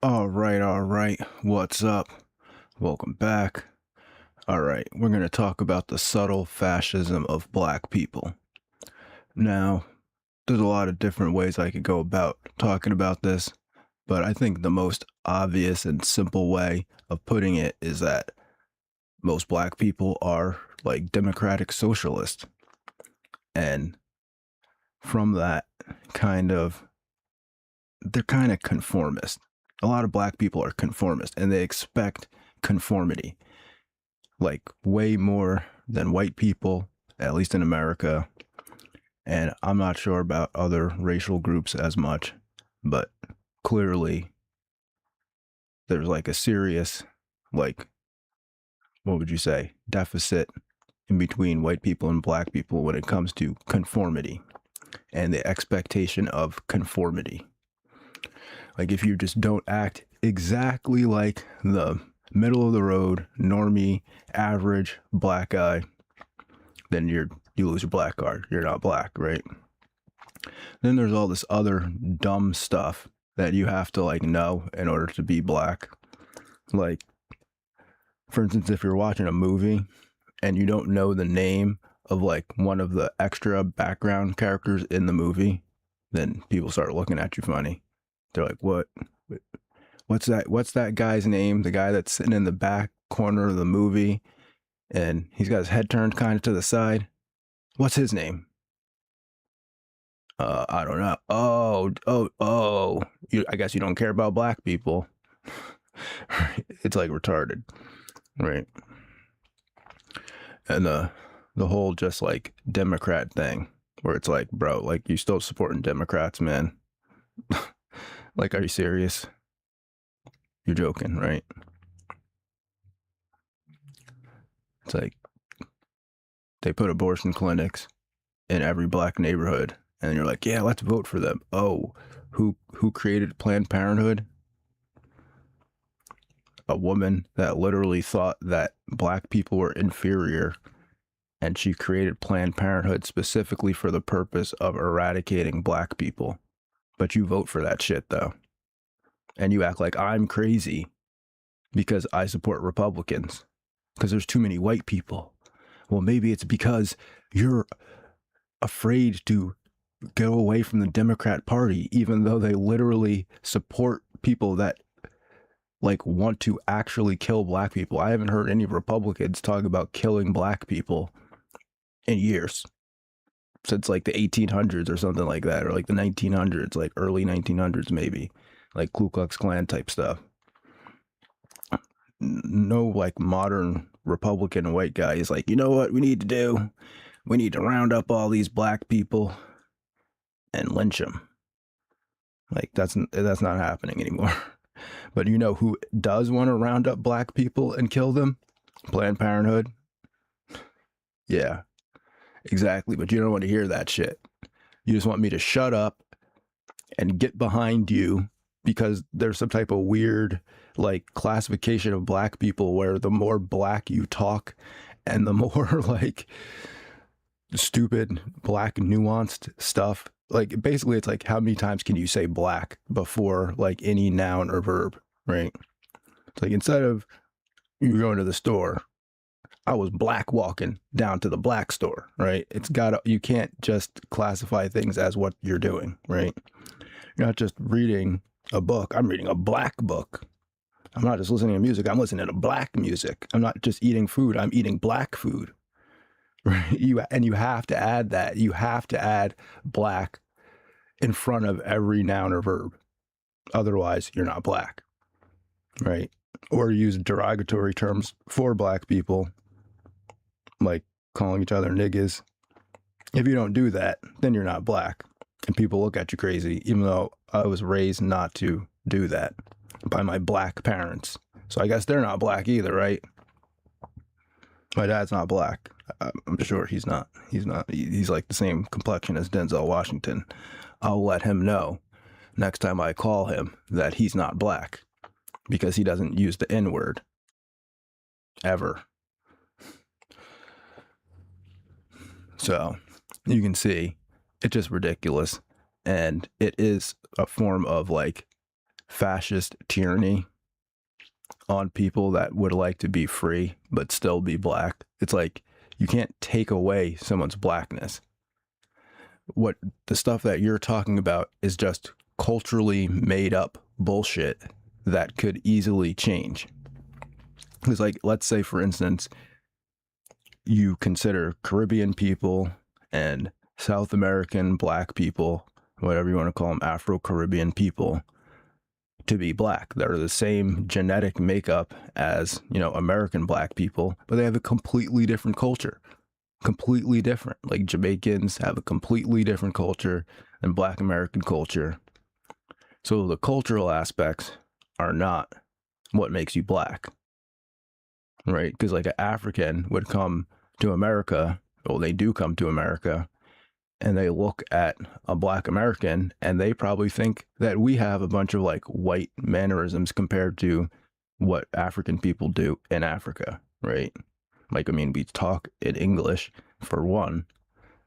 All right. What's up? Welcome back. All right, we're going to talk about the subtle fascism of black people. Now, there's a lot of different ways I could go about talking about this, but I think the most obvious and simple way of putting it is that most black people are like democratic socialists. And from that, kind of, they're kind of conformist. A lot of black people are conformist and they expect conformity, like way more than white people, at least in America. And I'm not sure about other racial groups as much, but clearly there's like a serious, like, what would you say, deficit in between white people and black people when it comes to conformity and the expectation of conformity. Like, if you just don't act exactly like the middle of the road, normie, average black guy, then you lose your black card. You're not black, right? Then there's all this other dumb stuff that you have to like know in order to be black. Like, for instance, if you're watching a movie and you don't know the name of like one of the extra background characters in the movie, then people start looking at you funny. They're like, "What? What's that? What's that guy's name? The guy that's sitting in the back corner of the movie and he's got his head turned kind of to the side. What's his name?" I don't know. Oh. I guess you don't care about black people. It's like retarded, right? And the whole just like Democrat thing, where it's like, bro, like you still supporting Democrats, man. Like, are you serious? You're joking, right? It's like they put abortion clinics in every black neighborhood, and you're like, yeah, let's vote for them. Oh, who created Planned Parenthood? A woman that literally thought that black people were inferior, and she created Planned Parenthood specifically for the purpose of eradicating black people. But you vote for that shit though, and you act like I'm crazy because I support Republicans because there's too many white people. Well, maybe it's because you're afraid to go away from the Democrat Party, even though they literally support people that like want to actually kill black people. I haven't heard any Republicans talk about killing black people in years, since like the 1800s or something like that, or like the 1900s, like early 1900s maybe, like Ku Klux Klan type stuff. No like modern Republican white guy is like, you know what we need to do? We need to round up all these black people and lynch them. Like that's not happening anymore. But you know who does want to round up black people and kill them? Planned Parenthood. Yeah, exactly. But you don't want to hear that shit. You just want me to shut up and get behind you because there's some type of weird like classification of black people where the more black you talk and the more like stupid black nuanced stuff, like basically it's like how many times can you say black before like any noun or verb, right? It's like instead of you going to the store, I was black walking down to the black store, right? You can't just classify things as what you're doing, right? You're not just reading a book. I'm reading a black book. I'm not just listening to music. I'm listening to black music. I'm not just eating food. I'm eating black food. Right? You have to add that. You have to add black in front of every noun or verb. Otherwise, you're not black, right? Or use derogatory terms for black people, like calling each other niggas. If you don't do that, then you're not black. And people look at you crazy, even though I was raised not to do that by my black parents. So I guess they're not black either, right? My dad's not black. I'm sure he's not. He's not. He's like the same complexion as Denzel Washington. I'll let him know next time I call him that he's not black because he doesn't use the N word ever. So you can see it's just ridiculous. And it is a form of like fascist tyranny on people that would like to be free but still be black. It's like you can't take away someone's blackness. What the stuff that you're talking about is just culturally made up bullshit that could easily change. Because, like, let's say, for instance, you consider Caribbean people and South American black people, whatever you want to call them, Afro-Caribbean people, to be black. They're the same genetic makeup as, you know, American black people, but they have a completely different culture. Completely different. Like Jamaicans have a completely different culture than black American culture. So the cultural aspects are not what makes you black, right? Because like an African would come to America, well, they do come to America, and they look at a black American and they probably think that we have a bunch of like white mannerisms compared to what African people do in Africa, right? Like, I mean, we talk in English for one.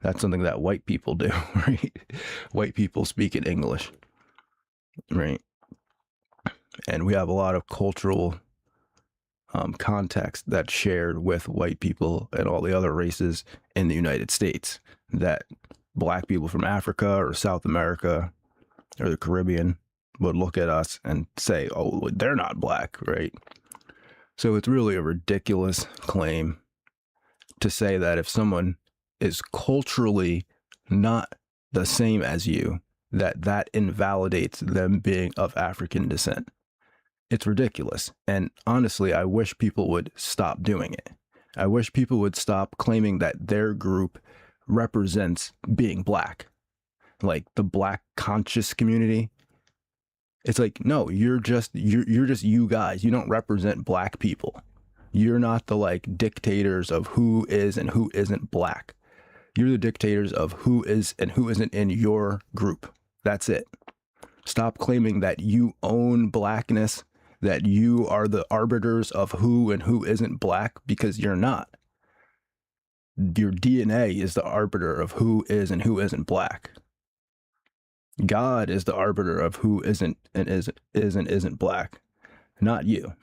That's something that white people do, right? White people speak in English, right? And we have a lot of cultural context that's shared with white people and all the other races in the United States that black people from Africa or South America or the Caribbean would look at us and say, oh, they're not black, right? So it's really a ridiculous claim to say that if someone is culturally not the same as you, that invalidates them being of African descent. It's ridiculous. And honestly, I wish people would stop doing it. I wish people would stop claiming that their group represents being black, like the black conscious community. It's like, no, you're just you guys. You don't represent black people. You're not the like dictators of who is and who isn't black. You're the dictators of who is and who isn't in your group. That's it. Stop claiming that you own blackness, that you are the arbiters of who and who isn't black, because you're not. Your DNA is the arbiter of who is and who isn't black. God is the arbiter of who isn't and isn't black, not you.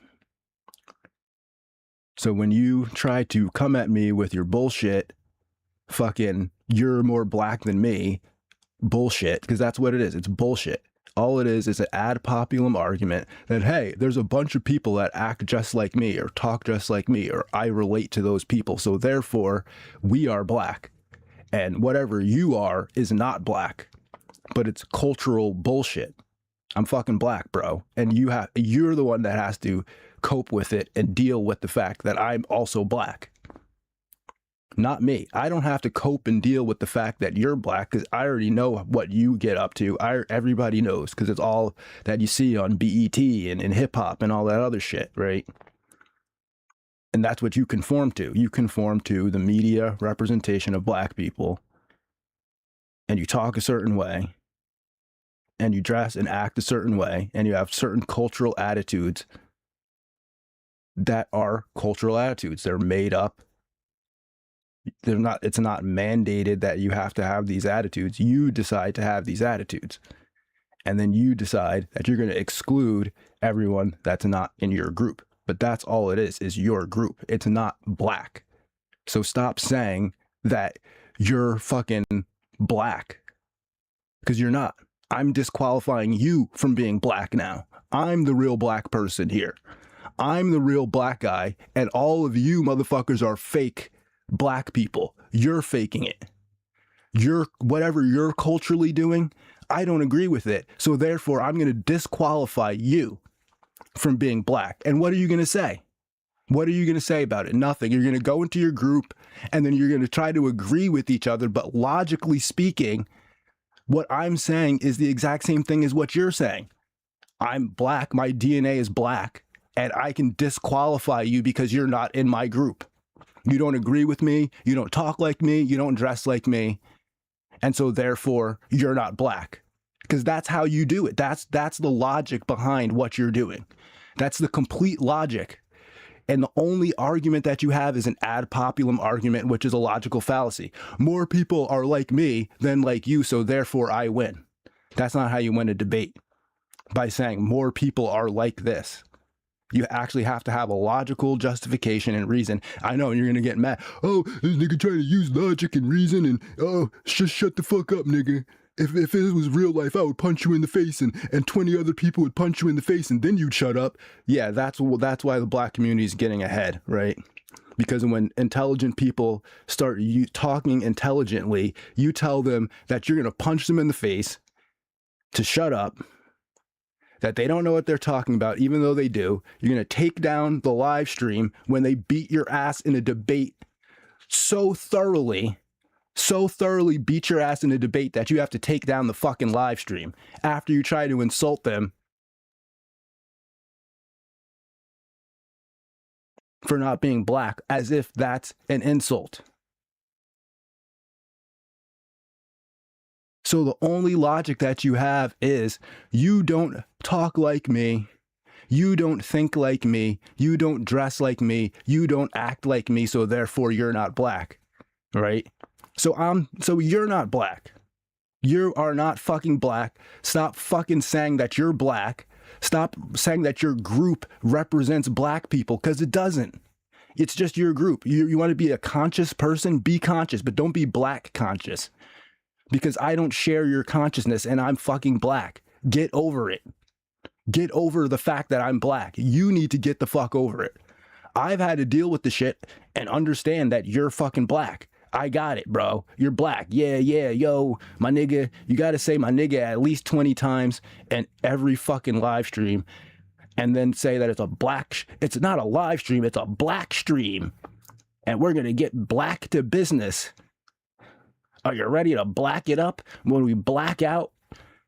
So when you try to come at me with your bullshit, fucking, you're more black than me, bullshit, because that's what it is. It's bullshit. All it is an ad populum argument that, hey, there's a bunch of people that act just like me or talk just like me, or I relate to those people. So therefore, we are black. And whatever you are is not black. But it's cultural bullshit. I'm fucking black, bro. And you're the one that has to cope with it and deal with the fact that I'm also black. Not me. I don't have to cope and deal with the fact that you're black, because I already know what you get up to. Everybody knows, because it's all that you see on BET and hip hop and all that other shit, right? And that's what you conform to. You conform to the media representation of black people, and you talk a certain way, and you dress and act a certain way, and you have certain cultural attitudes that are cultural attitudes. They're made up. They're not, it's not mandated that you have to have these attitudes. You decide to have these attitudes. And then you decide that you're going to exclude everyone that's not in your group. But that's all it is your group. It's not black. So stop saying that you're fucking black, because you're not. I'm disqualifying you from being black now. I'm the real black person here. I'm the real black guy, and all of you motherfuckers are fake black people. You're faking it. Whatever you're culturally doing, I don't agree with it. So therefore, I'm going to disqualify you from being black. And what are you going to say? What are you going to say about it? Nothing. You're going to go into your group, and then you're going to try to agree with each other. But logically speaking, what I'm saying is the exact same thing as what you're saying. I'm black. My DNA is black, and I can disqualify you because you're not in my group. You don't agree with me. You don't talk like me. You don't dress like me. And so therefore, you're not black, because that's how you do it. That's the logic behind what you're doing. That's the complete logic. And the only argument that you have is an ad populum argument, which is a logical fallacy. More people are like me than like you, so therefore I win. That's not how you win a debate. by saying more people are like this. You actually have to have a logical justification and reason. I know you're going to get mad. Oh, this nigga trying to use logic and reason and, oh, just shut the fuck up, nigga. If it was real life, I would punch you in the face and 20 other people would punch you in the face and then you'd shut up. Yeah, that's why the black community is getting ahead, right? Because when intelligent people start talking intelligently, you tell them that you're going to punch them in the face to shut up, that they don't know what they're talking about, even though they do. You're going to take down the live stream when they beat your ass in a debate so thoroughly beat your ass in a debate that you have to take down the fucking live stream after you try to insult them for not being black, as if that's an insult. So the only logic that you have is you don't talk like me, you don't think like me, you don't dress like me, you don't act like me, so therefore you're not black, right? So you're not black. You are not fucking black. Stop fucking saying that you're black. Stop saying that your group represents black people, because it doesn't. It's just your group. You want to be a conscious person? Be conscious, but don't be black conscious. Because I don't share your consciousness and I'm fucking black. Get over it. Get over the fact that I'm black. You need to get the fuck over it. I've had to deal with the shit and understand that you're fucking black. I got it, bro. You're black. Yeah, yo, my nigga. You got to say my nigga at least 20 times in every fucking live stream. And then say that it's not a live stream, it's a black stream. And we're going to get black to business. Are you ready to black it up when we black out?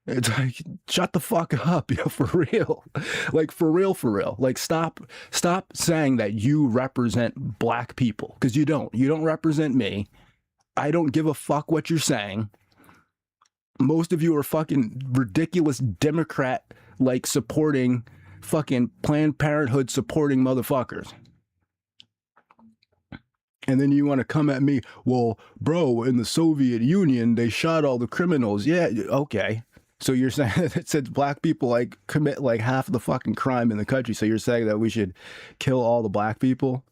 It's like, shut the fuck up, yo, for real. Like, for real. Like, stop saying that you represent black people, because you don't. You don't represent me. I don't give a fuck what you're saying. Most of you are fucking ridiculous Democrat, like, supporting, fucking Planned Parenthood supporting motherfuckers. And then you want to come at me, well, bro, in the Soviet Union, they shot all the criminals. Yeah, okay. So you're saying that since black people like commit like half of the fucking crime in the country, so you're saying that we should kill all the black people?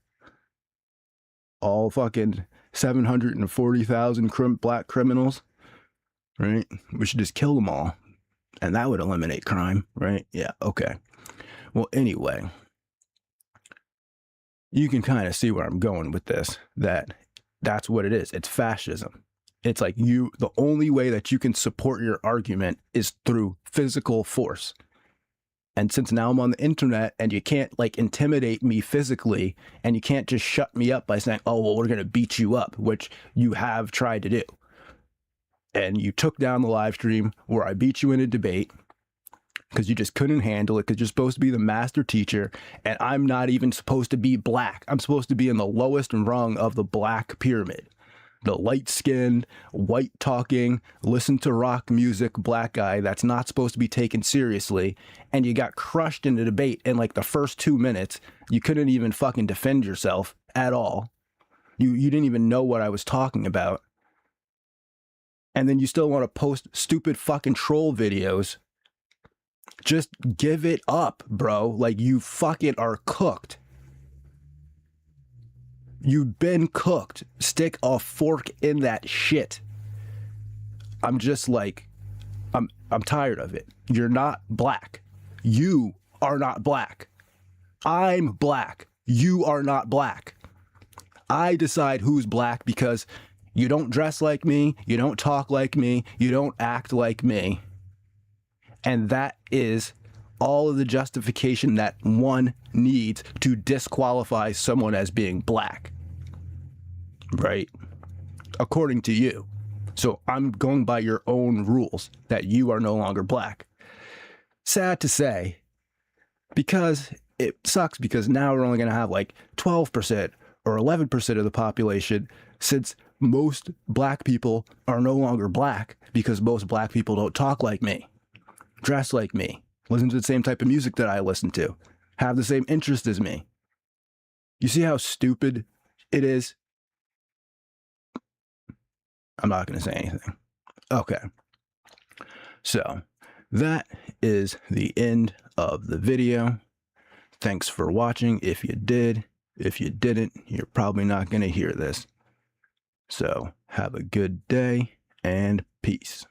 All fucking 740,000 black criminals, right? We should just kill them all. And that would eliminate crime, right? Yeah, okay. Well, anyway, you can kind of see where I'm going with this, that's what it is. It's fascism. It's like the only way that you can support your argument is through physical force. And since now I'm on the internet and you can't like intimidate me physically and you can't just shut me up by saying, oh, well, we're going to beat you up, which you have tried to do. And you took down the live stream where I beat you in a debate because you just couldn't handle it, because you're supposed to be the master teacher and I'm not even supposed to be black. I'm supposed to be in the lowest rung of the black pyramid. The light-skinned, white-talking, listen-to-rock music black guy that's not supposed to be taken seriously, and you got crushed in the debate in like the first 2 minutes. You couldn't even fucking defend yourself at all. You didn't even know what I was talking about. And then you still want to post stupid fucking troll videos. Just give it up, bro. Like, you fucking are cooked. You've been cooked. Stick a fork in that shit. I'm just like, I'm tired of it. You're not black. You are not black. I'm black. You are not black. I decide who's black because you don't dress like me, you don't talk like me, you don't act like me. And that is all of the justification that one needs to disqualify someone as being black. Right? According to you. So I'm going by your own rules that you are no longer black. Sad to say, because it sucks, because now we're only going to have like 12% or 11% of the population, since most black people are no longer black, because most black people don't talk like me, dress like me, listen to the same type of music that I listen to, have the same interest as me. You see how stupid it is? I'm not going to say anything. Okay. So that is the end of the video. Thanks for watching if you did. If you didn't, you're probably not going to hear this. So have a good day and peace.